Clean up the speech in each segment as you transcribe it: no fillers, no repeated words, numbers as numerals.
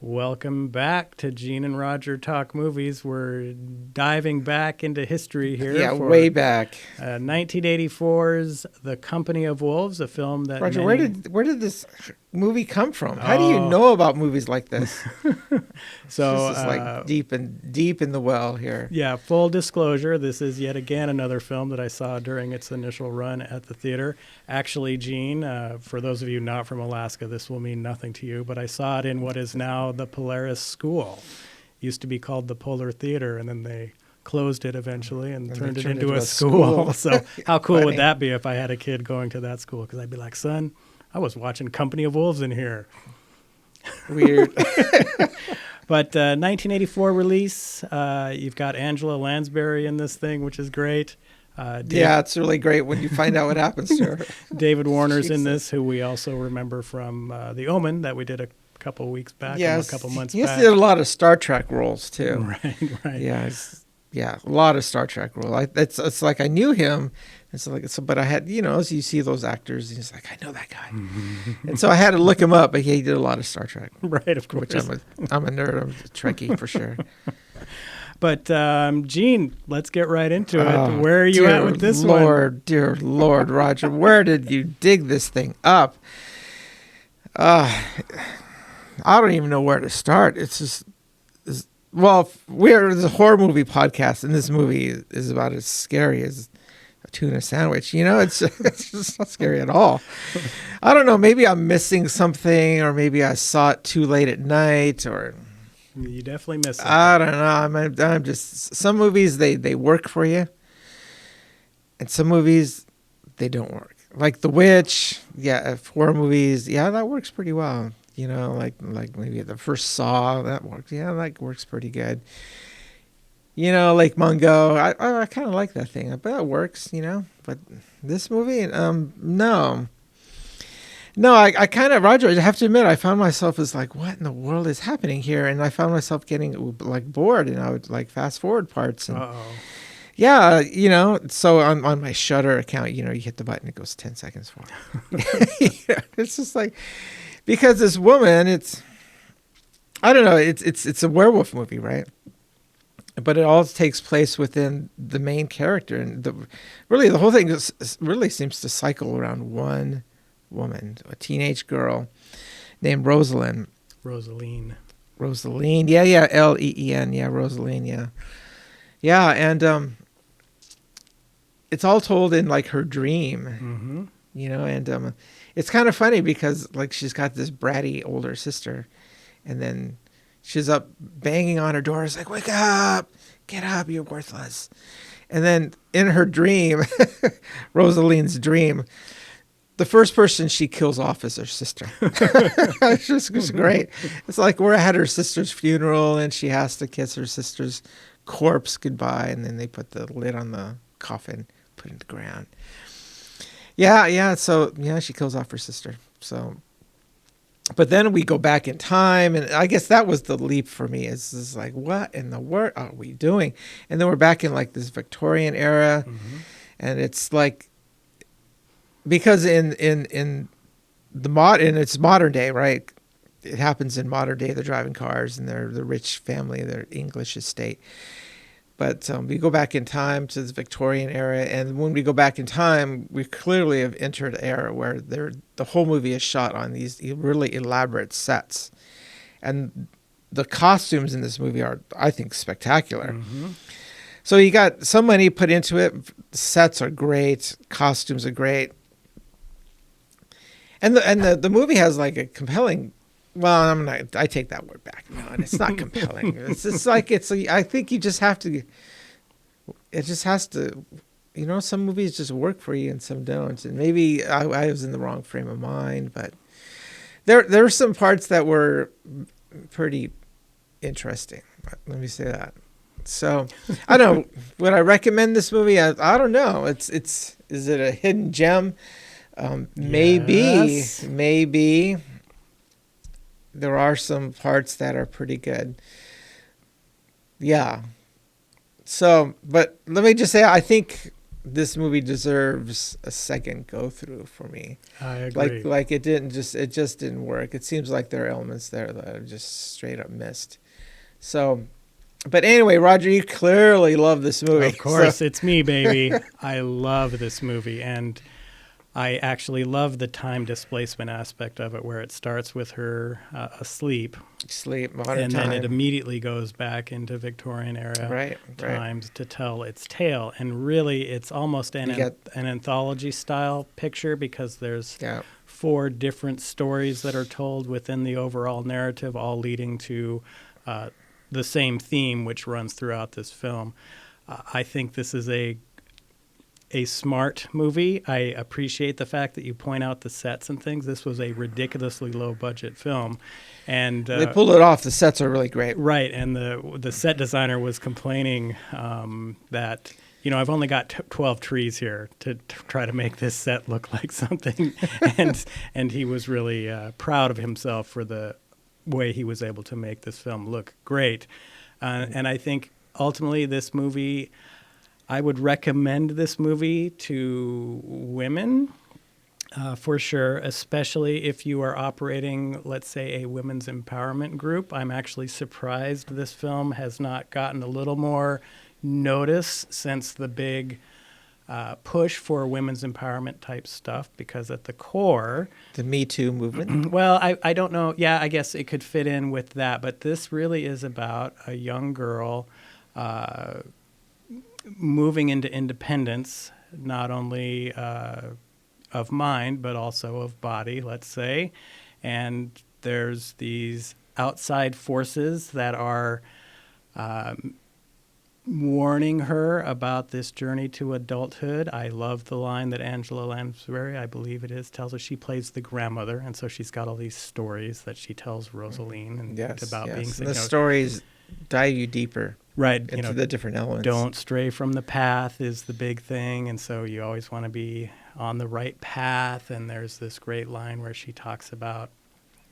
Welcome back to Gene and Roger Talk Movies. We're diving back into history here. Yeah, way back. 1984's The Company of Wolves, a film that Roger, where did this movie come from? How do you know about movies like this? So this is like deep in the well here. Yeah, full disclosure, this is yet again another film that I saw during its initial run at the theater. Actually, Gene, for those of you not from Alaska, this will mean nothing to you, but I saw it in what is now the Polaris School. It used to be called the Polar Theater, and then they closed it eventually and turned it into a school. So how cool would that be if I had a kid going to that school? Because I'd be like, son, I was watching Company of Wolves in here. Weird. But 1984 release, you've got Angela Lansbury in this thing, which is great. Yeah, it's really great when you find out what happens to her. David Warner's in this, who we also remember from The Omen that we did a couple of weeks back, a couple months back. He did a lot of Star Trek roles, too. Right. Yeah, a lot of Star Trek roles. It's like I knew him. But I had, as you see those actors, he's like, I know that guy. And so I had to look him up, but he did a lot of Star Trek. Right, of course. Which I'm a nerd. I'm a Trekkie for sure. But, Gene, let's get right into it. Where are you at with this one? Dear Lord, Roger, where did you dig this thing up? I don't even know where to start. It's just... we're the horror movie podcast, and this movie is about as scary as a tuna sandwich. It's just not scary at all. I don't know. Maybe I'm missing something, or maybe I saw it too late at night, or you definitely missed something. I don't know. I'm just, some movies they work for you, and some movies they don't work. Like The Witch, horror movies, that works pretty well. Like maybe the first Saw, that works. Yeah, that works pretty good. Like Mungo, I kind of like that thing, but that works, But this movie, no. I kind of, Roger, I have to admit, I found myself as like, what in the world is happening here? And I found myself getting like bored, and I would like fast forward parts. And, yeah, so on my Shudder account, you hit the button, it goes 10 seconds forward. It's just like, because this woman, I don't know, it's a werewolf movie, right? But it all takes place within the main character, and the whole thing really seems to cycle around one woman, a teenage girl named Rosaline. Rosaline. Yeah, Leen. Yeah, Rosaline. Yeah, and it's all told in like her dream, and it's kind of funny because like she's got this bratty older sister, and then she's up banging on her door. It's like, wake up, get up, you're worthless. And then in her dream, Rosaline's dream, the first person she kills off is her sister. It's great. It's like we're at her sister's funeral, and she has to kiss her sister's corpse goodbye, and then they put the lid on the coffin, put it in the ground. Yeah. So she kills off her sister. So, but then we go back in time, and I guess that was the leap for me. It's like, what in the world are we doing? And then we're back in like this Victorian era, and it's like, because in its modern day, right? It happens in modern day. They're driving cars, and they're the rich family, they're English estate. But we go back in time to the Victorian era, and when we go back in time, we clearly have entered an era where the whole movie is shot on these really elaborate sets. And the costumes in this movie are, I think, spectacular. So you got some money put into it. Sets are great. Costumes are great. And the movie has like a compelling... Well, I take that word back. No, it's not compelling. I think you just have to. It just has to. Some movies just work for you and some don't. And maybe I was in the wrong frame of mind, but there were some parts that were pretty interesting. Let me say that. So I don't know. Would I recommend this movie? I don't know. Is it a hidden gem? Maybe. There are some parts that are pretty good. Yeah. So, but let me just say, I think this movie deserves a second go through for me. I agree. Like it just didn't work. It seems like there are elements there that are just straight up missed. So, but anyway, Roger, you clearly love this movie. Of course, it's me, baby. I love this movie, and I actually love the time displacement aspect of it, where it starts with her asleep, Sleep, modern and time. then it immediately goes back into Victorian era times to tell its tale. And really, it's almost an anthology style picture, because there's 4 different stories that are told within the overall narrative, all leading to the same theme, which runs throughout this film. I think this is a smart movie. I appreciate the fact that you point out the sets and things. This was a ridiculously low budget film, and they pulled it off. The sets are really great, right? And the set designer was complaining that, I've only got 12 trees here to try to make this set look like something, and he was really proud of himself for the way he was able to make this film look great. And I think ultimately this movie, I would recommend this movie to women for sure, especially if you are operating, let's say, a women's empowerment group. I'm actually surprised this film has not gotten a little more notice since the big push for women's empowerment type stuff, because at the core, the Me Too movement. Well, I don't know. Yeah, I guess it could fit in with that, but this really is about a young girl moving into independence, not only of mind, but also of body, let's say. And there's these outside forces that are warning her about this journey to adulthood. I love the line that Angela Lansbury, I believe it is, tells us. She plays the grandmother, and so she's got all these stories that she tells Rosaline and about being. And the stories dive you deeper, right? Into the different elements. Don't stray from the path is the big thing, and so you always want to be on the right path. And there's this great line where she talks about,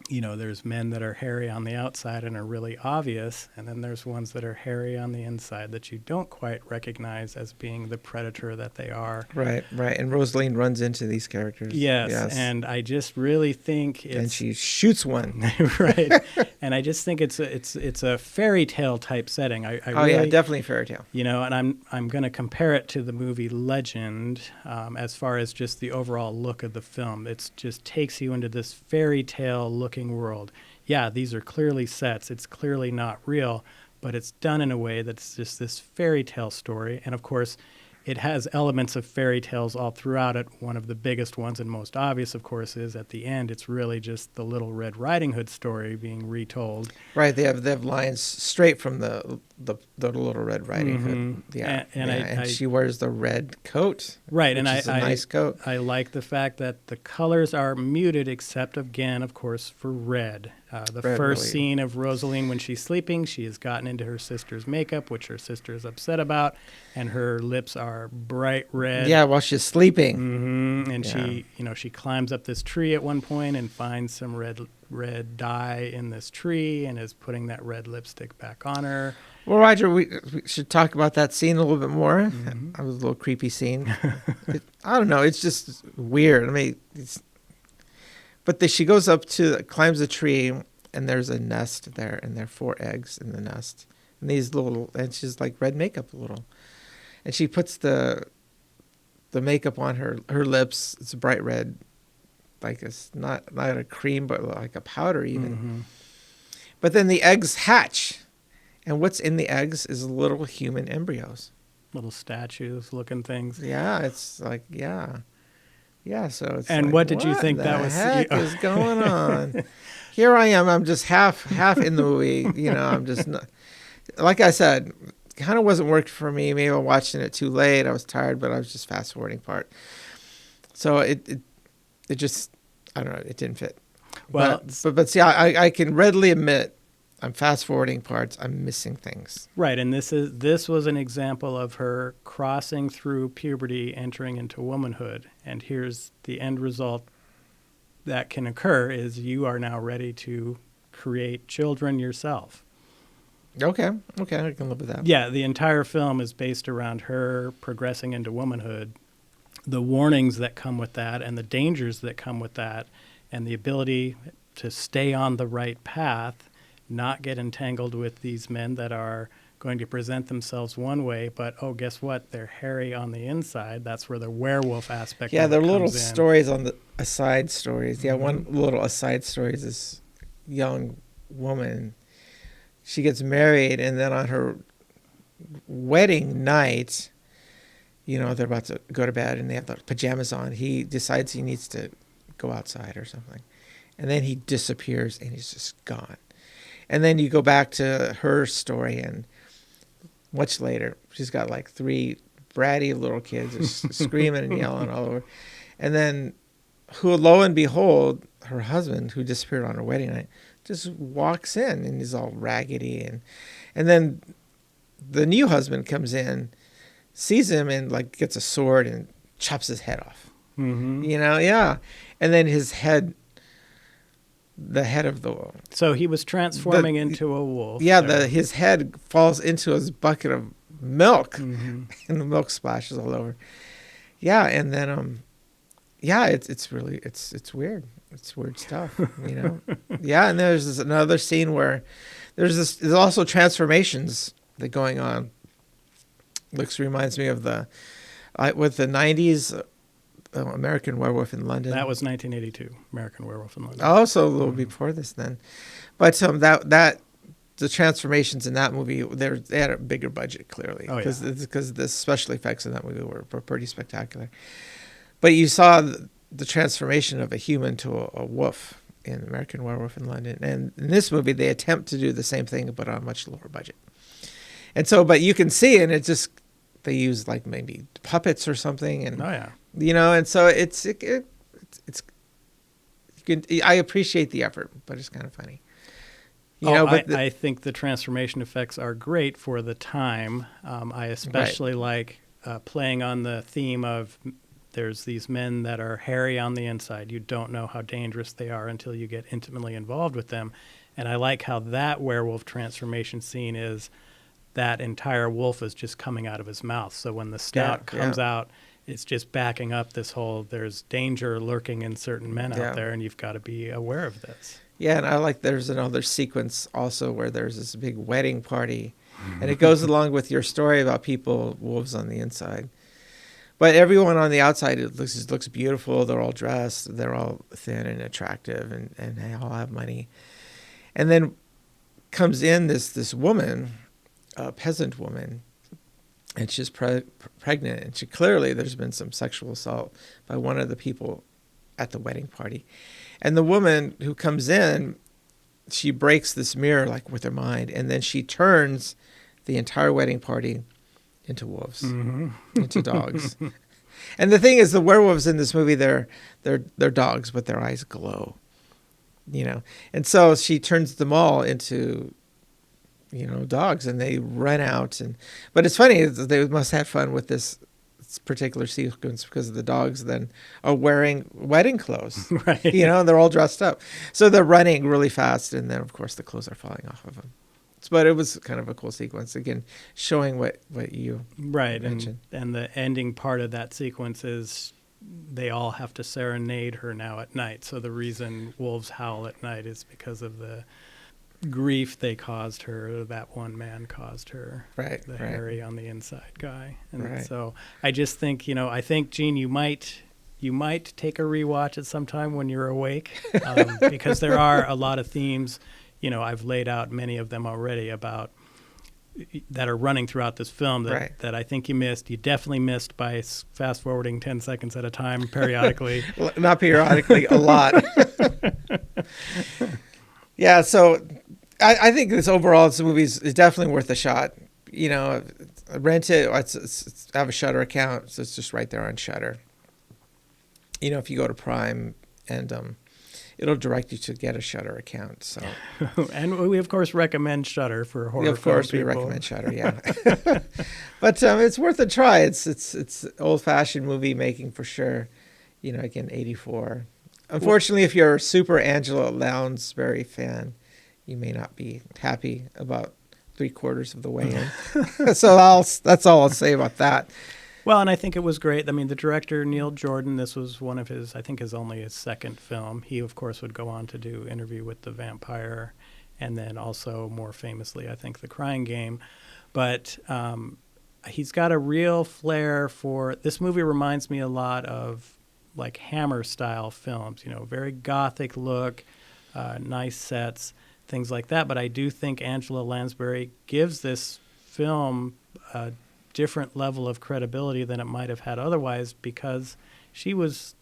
there's men that are hairy on the outside and are really obvious, and then there's ones that are hairy on the inside that you don't quite recognize as being the predator that they are. Right. And Rosaline runs into these characters. Yes. And I just really think it's... And she shoots one. Right. And I just think it's a fairy tale type setting. I really, definitely fairy tale. And I'm going to compare it to the movie Legend as far as just the overall look of the film. It just takes you into this fairy tale looking world. Yeah, these are clearly sets. It's clearly not real, but it's done in a way that's just this fairy tale story. And of course, it has elements of fairy tales all throughout it. One of the biggest ones and most obvious, of course, is at the end, it's really just the Little Red Riding Hood story being retold. Right. They have lines straight from the Little Red Riding Hood. Yeah. And she wears the red coat. Right. Which is a nice coat. I like the fact that the colors are muted, except again, of course, for red. The first scene of Rosaline when she's sleeping, she has gotten into her sister's makeup, which her sister is upset about, and her lips are bright red. Yeah, while she's sleeping. Mm-hmm. And she climbs up this tree at one point and finds some red dye in this tree and is putting that red lipstick back on her. Well, Roger, we should talk about that scene a little bit more. Mm-hmm. That was a little creepy scene. I don't know. It's just weird. I mean, she goes up climbs a tree, and there's a nest there, and there are 4 eggs in the nest. And she's like red makeup a little. And she puts the makeup on her lips. It's bright red, like it's not a cream, but like a powder even. Mm-hmm. But then the eggs hatch. And what's in the eggs is little human embryos. Little statues looking things. Yeah, it's like, yeah. So it's and like, what did you think that was? What the heck is going on? Here I am. I'm just half in the movie. I'm just not, like I said, kind of wasn't working for me. Maybe I was watching it too late. I was tired, but I was just fast forwarding part. So it just, I don't know. It didn't fit. Well, but see, I can readily admit I'm fast forwarding parts. I'm missing things. Right, and this was an example of her crossing through puberty, entering into womanhood. And here's the end result that can occur: is you are now ready to create children yourself. Okay, okay, I can live with that. Yeah, the entire film is based around her progressing into womanhood, the warnings that come with that, and the dangers that come with that, and the ability to stay on the right path, not get entangled with these men that are going to present themselves one way, but oh, guess what? They're hairy on the inside. That's where the werewolf aspect Yeah, of there it are little comes in. stories on the aside stories. Yeah, one Mm-hmm. little aside story is this young woman. She gets married, and then on her wedding night, they're about to go to bed, and they have their pajamas on. He decides he needs to go outside or something, and then he disappears, and he's just gone. And then you go back to her story, and much later, she's got like 3 bratty little kids just screaming and yelling all over. And then, lo and behold, her husband, who disappeared on her wedding night, just walks in, and he's all raggedy. And then the new husband comes in, sees him, and like gets a sword and chops his head off. Mm-hmm. Yeah. And then the head of the So he was transforming into a wolf. yeah, there. his head falls into his bucket of milk, Mm-hmm. and the milk splashes all over. Yeah, and then yeah, it's really it's weird. It's weird stuff, Yeah, and there's another scene where there's also transformations that going on. Looks reminds me of with the 90s American Werewolf in London. That was 1982, American Werewolf in London. Also a little before this then. But that the transformations in that movie, they had a bigger budget clearly because the special effects in that movie were pretty spectacular. But you saw the transformation of a human to a wolf in American Werewolf in London, and in this movie they attempt to do the same thing but on a much lower budget. And so, but you can see, and it just they use like maybe puppets or something, and and so it's I appreciate the effort, but it's kind of funny. I think the transformation effects are great for the time. I especially like playing on the theme of there's these men that are hairy on the inside. You don't know how dangerous they are until you get intimately involved with them. And I like how that werewolf transformation scene is that entire wolf is just coming out of his mouth. So when the snout comes out, it's just backing up this whole, there's danger lurking in certain men out there, and you've got to be aware of this. Yeah, and I like there's another sequence also where there's this big wedding party, and it goes along with your story about wolves on the inside. But everyone on the outside, it looks beautiful. They're all dressed. They're all thin and attractive, and they all have money. And then comes in this woman, a peasant woman, and she's pregnant, and there's been some sexual assault by one of the people at the wedding party. And the woman who comes in, she breaks this mirror like with her mind, and then she turns the entire wedding party into wolves, into dogs. And the thing is, the werewolves in this movie, they're dogs, but their eyes glow, And so she turns them all into dogs, and they run out. But it's funny, they must have fun with this particular sequence because the dogs then are wearing wedding clothes, right? They're all dressed up. So they're running really fast, and then, of course, the clothes are falling off of them. But it was kind of a cool sequence, again, showing what you mentioned. And the ending part of that sequence is they all have to serenade her now at night. So the reason wolves howl at night is because of the grief they caused her, that one man caused her, the hairy on the inside guy. And so I just think, I think, Gene, you might take a rewatch at some time when you're awake, because there are a lot of themes, I've laid out many of them already about that are running throughout this film that I think you missed. You definitely missed by fast forwarding 10 seconds at a time periodically. Not periodically, a lot. Yeah, so I think this movie is definitely worth a shot. Rent it. It's have a Shudder account, so it's just right there on Shudder. If you go to Prime, and it'll direct you to get a Shudder account. So, and we of course recommend Shudder for horror. Of course, we recommend Shudder. Yeah, but it's worth a try. It's old-fashioned movie making for sure. Again, 1984. Unfortunately, if you're a super Angela Lansbury fan, you may not be happy about 3/4 of the way in. So that's all I'll say about that. Well, and I think it was great. I mean, the director, Neil Jordan, this was one of his, I think only his second film. He, of course, would go on to do Interview with the Vampire and then also more famously, I think, The Crying Game. But he's got a real flair for, this movie reminds me a lot of like Hammer style films, you know, very gothic look, nice sets, things like that. But I do think Angela Lansbury gives this film a different level of credibility than it might have had otherwise, because she was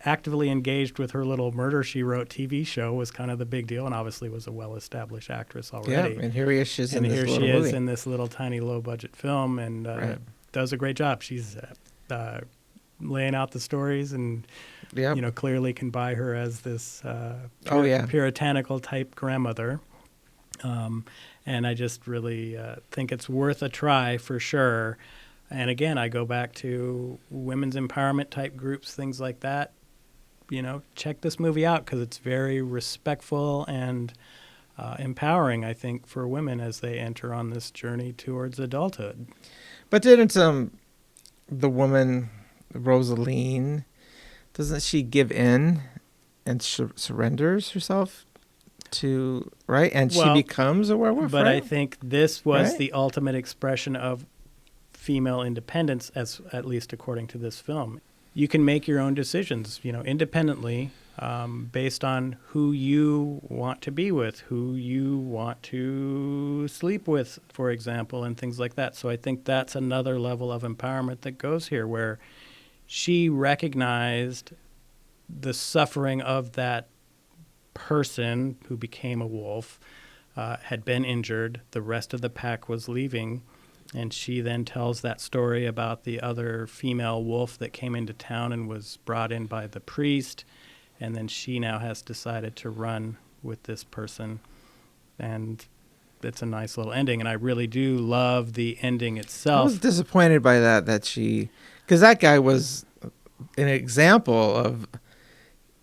actively engaged with her little Murder, She Wrote TV show was kind of the big deal, and obviously was a well-established actress already. Yeah, and here she is and in this here little she movie. is in this little tiny low-budget film, and Right. does a great job. She's laying out the stories, and Yep. you know, clearly can buy her as this puritanical type grandmother. And I just really think it's worth a try for sure. And again, I go back to women's empowerment type groups, things like that. You know, check this movie out because it's very respectful and empowering, I think, for women as they enter on this journey towards adulthood. But didn't the woman, Rosaline, doesn't she give in and surrenders herself to, right? And she becomes a werewolf, but right? I think this was Right? the ultimate expression of female independence, as at least according to this film. You can make your own decisions, you know, independently, based on who you want to be with, who you want to sleep with, for example, and things like that. So I think that's another level of empowerment that goes here, where she recognized the suffering of that person who became a wolf, had been injured. The rest of the pack was leaving. And she then tells that story about the other female wolf that came into town and was brought in by the priest. And then she now has decided to run with this person. And it's a nice little ending. And I really do love the ending I itself. was disappointed by that she, because that guy was an example of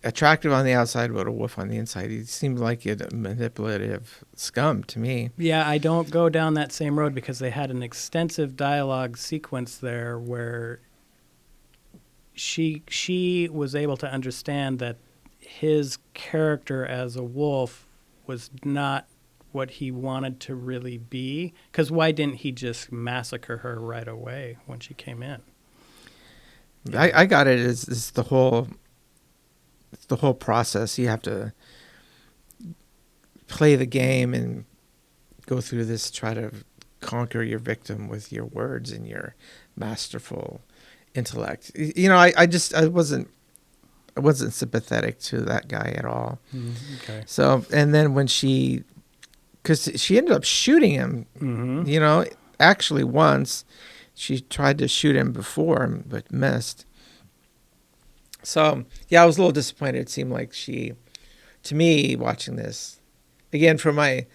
attractive on the outside, but a wolf on the inside. He seemed like a manipulative scum to me. Yeah, I don't go down that same road because they had an extensive dialogue sequence there where she was able to understand that his character as a wolf was not what he wanted to really be. Because why didn't he just massacre her right away when she came in? I got it. It's the whole process. You have to play the game and go through this, try to conquer your victim with your words and your masterful intellect. You know, I wasn't sympathetic to that guy at all. Okay. So, and then when because she ended up shooting him, Mm-hmm. you know, actually once. She tried to shoot him before, but missed. So, yeah, I was a little disappointed. It seemed like she, to me, watching this, again, from my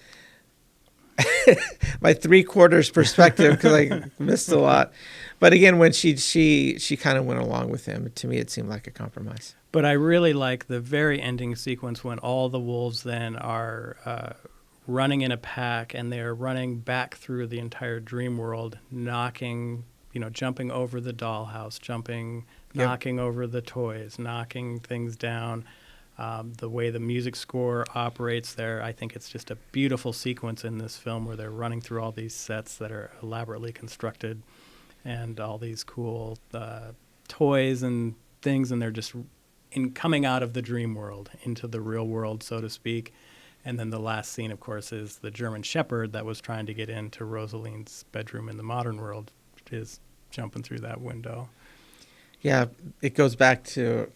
my 3/4 perspective, because I missed a lot. But again, when she kind of went along with him, to me, it seemed like a compromise. But I really like the very ending sequence when all the wolves then are running in a pack, and they're running back through the entire dream world, knocking, you know, jumping over the dollhouse, knocking over the toys, knocking things down. The way the music score operates there, I think it's just a beautiful sequence in this film where they're running through all these sets that are elaborately constructed and all these cool toys and things, and they're just coming out of the dream world into the real world, so to speak. And then the last scene, of course, is the German Shepherd that was trying to get into Rosaline's bedroom in the modern world is jumping through that window. Yeah, it goes back to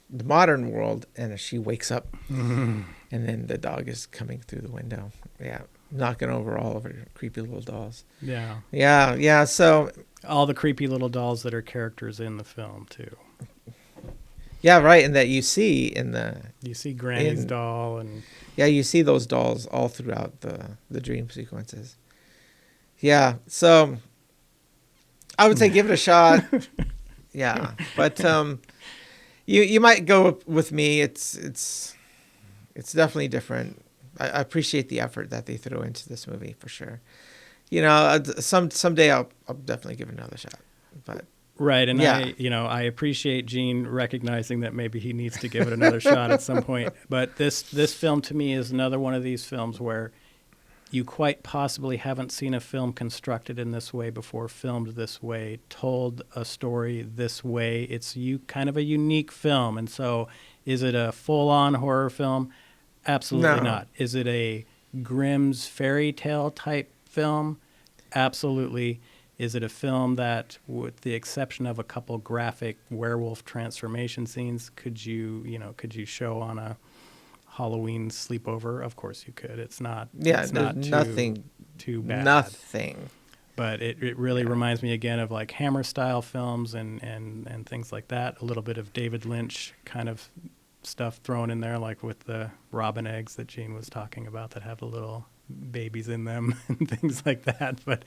the modern world, and she wakes up, and then the dog is coming through the window. Yeah, knocking over all of her creepy little dolls. Yeah. Yeah. So All the creepy little dolls that are characters in the film, too. yeah, right, and that you see in the You see Granny's doll and... Yeah, you see those dolls all throughout the dream sequences. Yeah, so I would say give it a shot. Yeah, but you might go with me. It's definitely different. I appreciate the effort that they throw into this movie for sure. Someday I'll definitely give it another shot. But Right, and yeah, I appreciate Gene recognizing that maybe he needs to give it another shot at some point. But this film to me is another one of these films where you quite possibly haven't seen a film constructed in this way before, filmed this way, told a story this way. It's kind of a unique film, and so is it a full-on horror film? Absolutely no, not. Is it a Grimm's fairy tale type film? Absolutely. Is it a film that, with the exception of a couple graphic werewolf transformation scenes, could you show on a Halloween sleepover? Of course you could. It's not. yeah, It's there's not nothing, too bad. nothing. But it really reminds me again of like Hammer style films and things like that. A little bit of David Lynch kind of stuff thrown in there, like with the robin eggs that Gene was talking about that have the little babies in them and things like that. But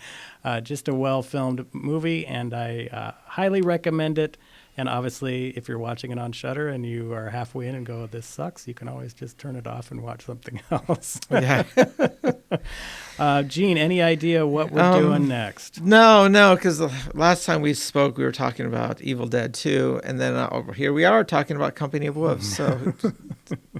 just a well-filmed movie, and I highly recommend it. And obviously, if you're watching it on Shudder and you are halfway in and go, "This sucks," you can always just turn it off and watch something else. Yeah. Gene, any idea what we're doing next? No, because the last time we spoke, we were talking about Evil Dead 2, and then here we are talking about Company of Wolves. So,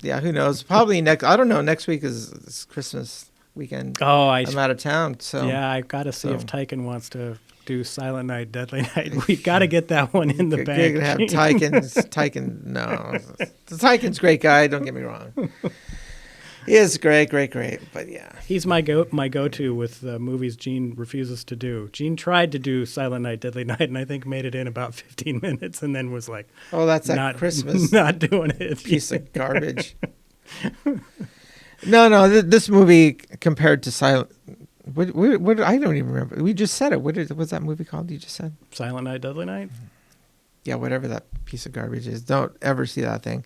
yeah, who knows? Probably I don't know. Next week is Christmas weekend. Oh, I'm out of town. So yeah, I've got to see if Tyken wants to do Silent Night, Deadly Night. We've got to get that one in the bank. You're going to have Tyken. No. Tyken's a great guy. Don't get me wrong. He is great. But yeah. He's my go-to with movies Gene refuses to do. Gene tried to do Silent Night, Deadly Night, and I think made it in about 15 minutes and then was like, oh, that's not Christmas. Not doing it. Piece of garbage. No. This movie compared to Silent... What I don't even remember. We just said it. What's that movie called? You just said Silent Night, Deadly Night. Yeah, whatever that piece of garbage is. Don't ever see that thing.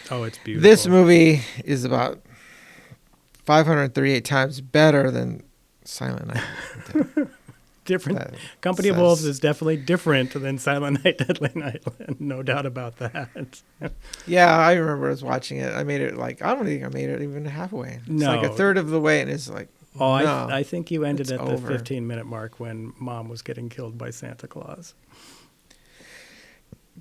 Oh, it's beautiful. This movie is about 538 times better than Silent Night. Different. Company of Wolves is definitely different than Silent Night, Deadly Night. No doubt about that. Yeah, I remember I was watching it. I made it I don't think I made it even halfway. It's like a third of the way, and it's like. Oh, no, I think you ended at the over. 15-minute mark when Mom was getting killed by Santa Claus.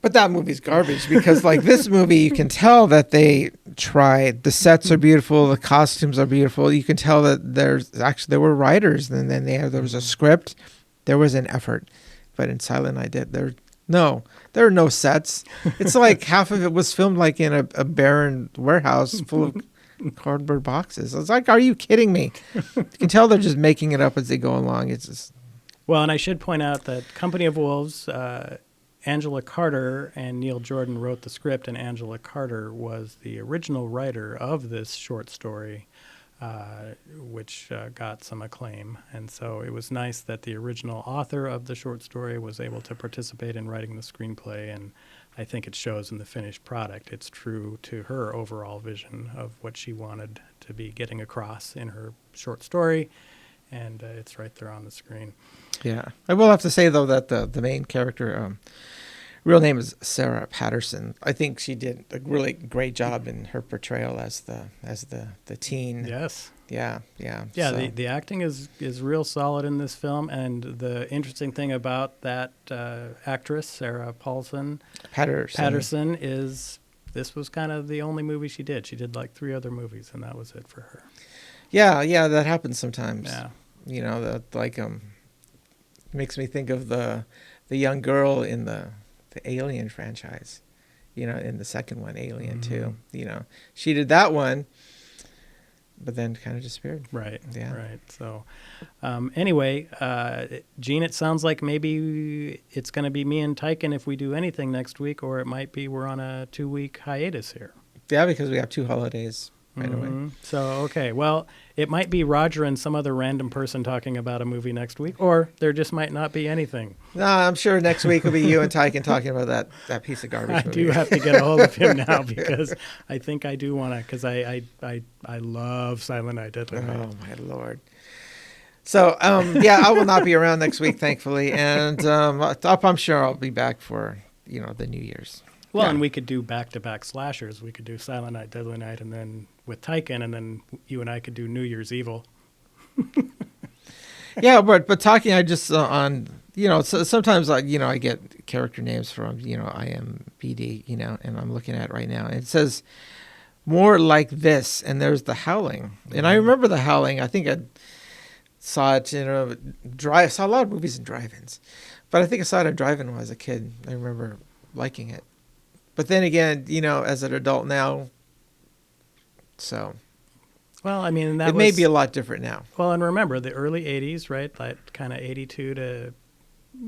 But that movie's garbage because, like, this movie, you can tell that they tried. The sets are beautiful. The costumes are beautiful. You can tell that there were writers, and then there was a script. There was an effort. But in Silent Night, there are no sets. It's like half of it was filmed like in a barren warehouse full of cardboard boxes. I was like, are you kidding me? You can tell they're just making it up as they go along. It's just... Well, and I should point out that Company of Wolves, Angela Carter and Neil Jordan wrote the script, and Angela Carter was the original writer of this short story, which got some acclaim. And so it was nice that the original author of the short story was able to participate in writing the screenplay, and I think it shows in the finished product. It's true to her overall vision of what she wanted to be getting across in her short story, and it's right there on the screen. Yeah. I will have to say, though, that the main character, real name is Sarah Patterson. I think she did a really great job in her portrayal as the teen. Yes. Yeah. Yeah, So, the acting is real solid in this film, and the interesting thing about that actress, Sarah Patterson, is this was kind of the only movie she did. She did like 3 other movies, and that was it for her. yeah, that happens sometimes. Yeah. That makes me think of the young girl in the Alien franchise. In the second one, Alien 2. She did that one. But then kind of disappeared. Right. Yeah. Right. So, anyway, Gene, it sounds like maybe it's going to be me and Tyken if we do anything next week, or it might be we're on a 2-week hiatus here. Yeah, because we have 2 holidays right away. So, okay. Well, it might be Roger and some other random person talking about a movie next week, or there just might not be anything. No, I'm sure next week will be you and Tyken talking about that piece of garbage I movie. do have to get a hold of him now because I think I do want to, because I love Silent Night, Deadly Night. Oh, my Lord. So, I will not be around next week, thankfully. And I'm sure I'll be back for, the New Year's. Well, and we could do back-to-back slashers. We could do Silent Night, Deadly Night, and then with Tyken, and then you and I could do New Year's Evil. Yeah, but talking, I just on so sometimes I get character names from IMBD, and I'm looking at it right now, and it says more like this, and there's The Howling, and I remember The Howling. I think I saw it saw a lot of movies in drive-ins, but I think I saw it at drive-in when I was a kid. I remember liking it, but then again, as an adult now, so. Well, I mean, It may be a lot different now. Well, and remember the early 80s, right? That kind of 82 to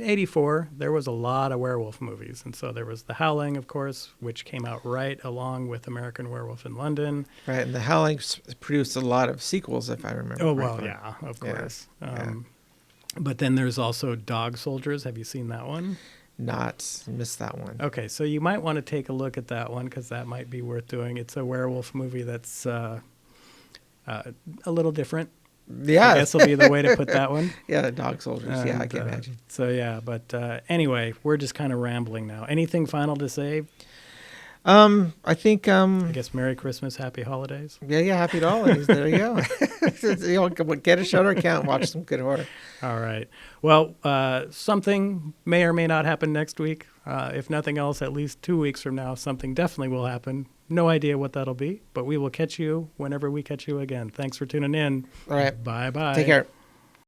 84, there was a lot of werewolf movies. And so there was The Howling, of course, which came out right along with American Werewolf in London. Right, and The Howling produced a lot of sequels, if I remember Oh, correctly. well, yeah, of course. Yeah. But then there's also Dog Soldiers. Have you seen that one? Missed that one. Okay, so you might want to take a look at that one because that might be worth doing. It's a werewolf movie that's a little different. Yeah. I guess will be the way to put that one. Yeah, Dog Soldiers. Yeah, I can imagine. So, yeah, but anyway, we're just kind of rambling now. Anything final to say? I think. I guess Merry Christmas, Happy Holidays. Yeah, Happy Holidays. There you go. Get a Shudder account, watch some good horror. All right. Well, something may or may not happen next week. If nothing else, at least 2 weeks from now, something definitely will happen. No idea what that'll be, but we will catch you whenever we catch you again. Thanks for tuning in. All right. Bye-bye. Take care.